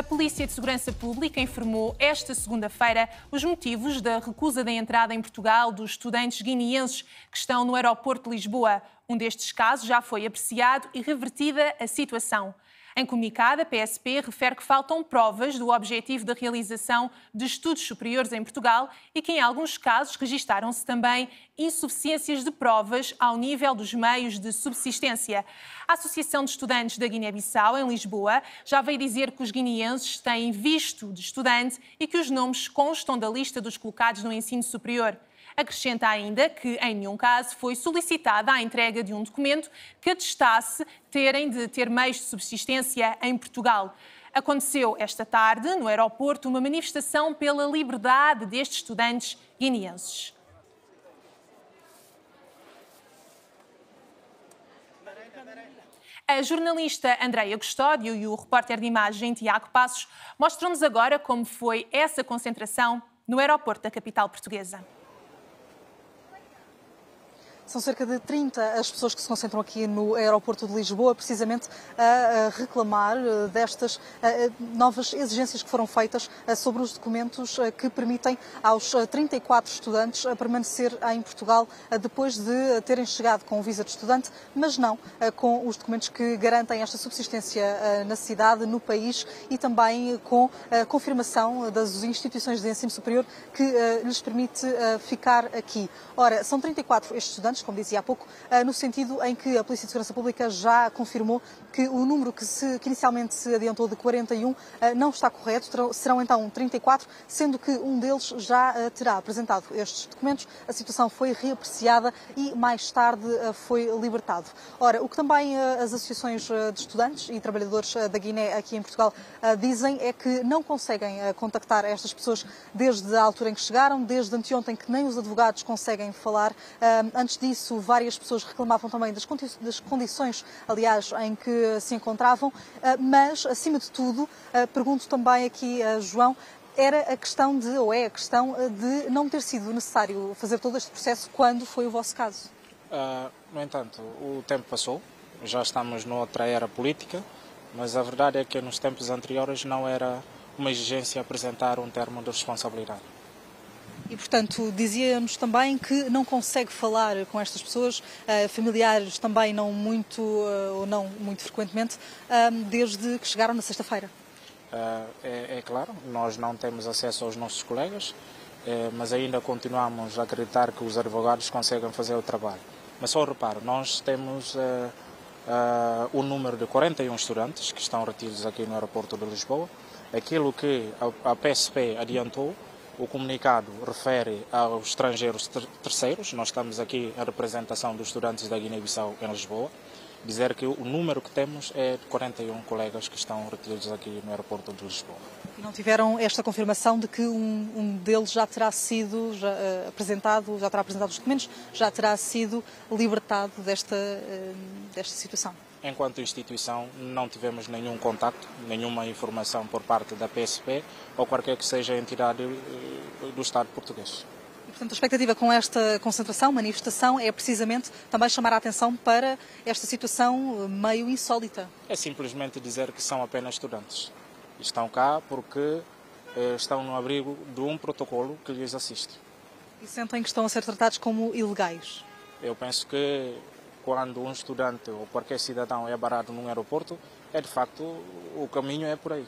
A Polícia de Segurança Pública informou esta segunda-feira os motivos da recusa da entrada em Portugal dos estudantes guineenses que estão no aeroporto de Lisboa. Um destes casos já foi apreciado e revertida a situação. Em comunicado, a PSP refere que faltam provas do objetivo da realização de estudos superiores em Portugal e que, em alguns casos, registaram-se também insuficiências de provas ao nível dos meios de subsistência. A Associação de Estudantes da Guiné-Bissau, em Lisboa, já veio dizer que os guineenses têm visto de estudante e que os nomes constam da lista dos colocados no ensino superior. Acrescenta ainda que, em nenhum caso, foi solicitada a entrega de um documento que atestasse terem de ter meios de subsistência em Portugal. Aconteceu esta tarde, no aeroporto, uma manifestação pela liberdade destes estudantes guineenses. A jornalista Andreia Custódio e o repórter de imagem Tiago Passos mostram-nos agora como foi essa concentração no aeroporto da capital portuguesa. São cerca de 30 as pessoas que se concentram aqui no aeroporto de Lisboa, precisamente a reclamar destas novas exigências que foram feitas sobre os documentos que permitem aos 34 estudantes permanecer em Portugal depois de terem chegado com o visa de estudante, mas não com os documentos que garantem esta subsistência na cidade, no país e também com a confirmação das instituições de ensino superior que lhes permite ficar aqui. Ora, são 34 estes estudantes, como dizia há pouco, no sentido em que a Polícia de Segurança Pública já confirmou que o número que inicialmente se adiantou de 41 não está correto, serão então 34, sendo que um deles já terá apresentado estes documentos, a situação foi reapreciada e mais tarde foi libertado. Ora, o que também as associações de estudantes e trabalhadores da Guiné aqui em Portugal dizem é que não conseguem contactar estas pessoas desde a altura em que chegaram, desde anteontem que nem os advogados conseguem falar. Antes disso, várias pessoas reclamavam também das condições, aliás, em que se encontravam, mas, acima de tudo, pergunto também aqui a João, era a questão de, ou é a questão de não ter sido necessário fazer todo este processo quando foi o vosso caso? No entanto, o tempo passou, já estamos noutra era política, mas a verdade é que nos tempos anteriores não era uma exigência apresentar um termo de responsabilidade. E, portanto, dizia-nos também que não consegue falar com estas pessoas, familiares também não muito, ou não muito frequentemente, desde que chegaram na sexta-feira. É claro, nós não temos acesso aos nossos colegas, mas ainda continuamos a acreditar que os advogados conseguem fazer o trabalho. Mas só reparo, nós temos o número de 41 estudantes que estão retidos aqui no aeroporto de Lisboa. Aquilo que a PSP adiantou, o comunicado refere aos estrangeiros terceiros. Nós estamos aqui em representação dos estudantes da Guiné-Bissau em Lisboa. Dizer que o número que temos é de 41 colegas que estão retidos aqui no aeroporto de Lisboa. E não tiveram esta confirmação de que um deles já terá sido apresentado, já terá apresentado os documentos, já terá sido libertado desta situação? Enquanto instituição, não tivemos nenhum contacto, nenhuma informação por parte da PSP ou qualquer que seja a entidade do Estado português. E, portanto, a expectativa com esta concentração, manifestação, é precisamente também chamar a atenção para esta situação meio insólita. É simplesmente dizer que são apenas estudantes. Estão cá porque estão no abrigo de um protocolo que lhes assiste. E sentem que estão a ser tratados como ilegais? Eu penso que quando um estudante ou qualquer cidadão é barrado num aeroporto, de facto o caminho é por aí.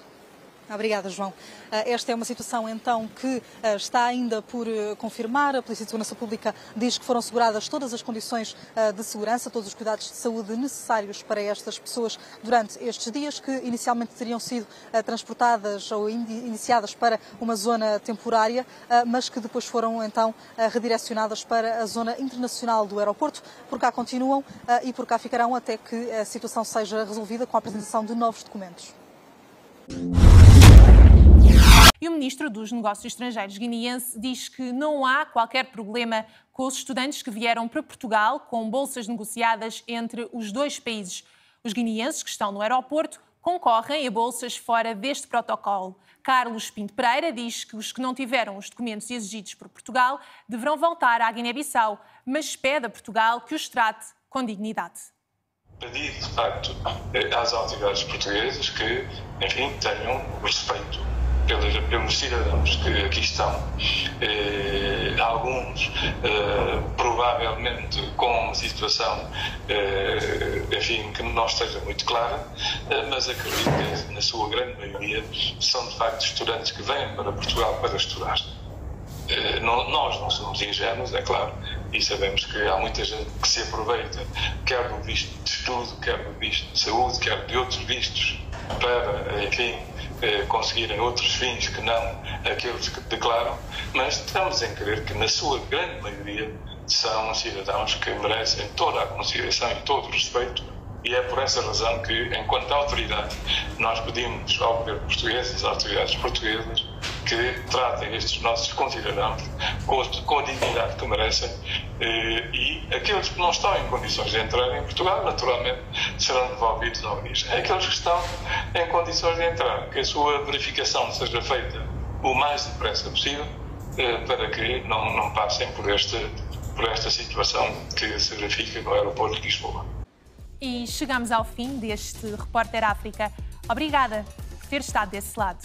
Obrigada, João. Esta é uma situação, então, que está ainda por confirmar. A Polícia de Segurança Pública diz que foram asseguradas todas as condições de segurança, todos os cuidados de saúde necessários para estas pessoas durante estes dias, que inicialmente teriam sido transportadas ou iniciadas para uma zona temporária, mas que depois foram, então, redirecionadas para a zona internacional do aeroporto. Por cá continuam e por cá ficarão até que a situação seja resolvida com a apresentação de novos documentos. E o ministro dos Negócios Estrangeiros guineense diz que não há qualquer problema com os estudantes que vieram para Portugal com bolsas negociadas entre os dois países. Os guineenses que estão no aeroporto concorrem a bolsas fora deste protocolo. Carlos Pinto Pereira diz que os que não tiveram os documentos exigidos por Portugal deverão voltar à Guiné-Bissau, mas pede a Portugal que os trate com dignidade. pedir, de facto, às autoridades portuguesas que, enfim, tenham o respeito pelos cidadãos que aqui estão, alguns provavelmente com uma situação, enfim, que não esteja muito clara, mas acredito que na sua grande maioria são de facto estudantes que vêm para Portugal para estudar. Nós não somos ingênuos, é claro, e sabemos que há muita gente que se aproveita, quer do visto de estudo, quer do visto de saúde, quer de outros vistos, para, enfim, conseguirem outros fins que não aqueles que declaram, mas estamos em crer que na sua grande maioria são cidadãos que merecem toda a consideração e todo o respeito, e é por essa razão que, enquanto autoridade, nós pedimos ao governo português, às autoridades portuguesas, que tratem estes nossos concidadãos com a dignidade que merecem, e aqueles que não estão em condições de entrar em Portugal, naturalmente, serão devolvidos à origem. Aqueles que estão em condições de entrar, que a sua verificação seja feita o mais depressa possível, para que não passem por esta situação que se verifica no aeroporto de Lisboa. E chegamos ao fim deste Repórter África. Obrigada por ter estado desse lado.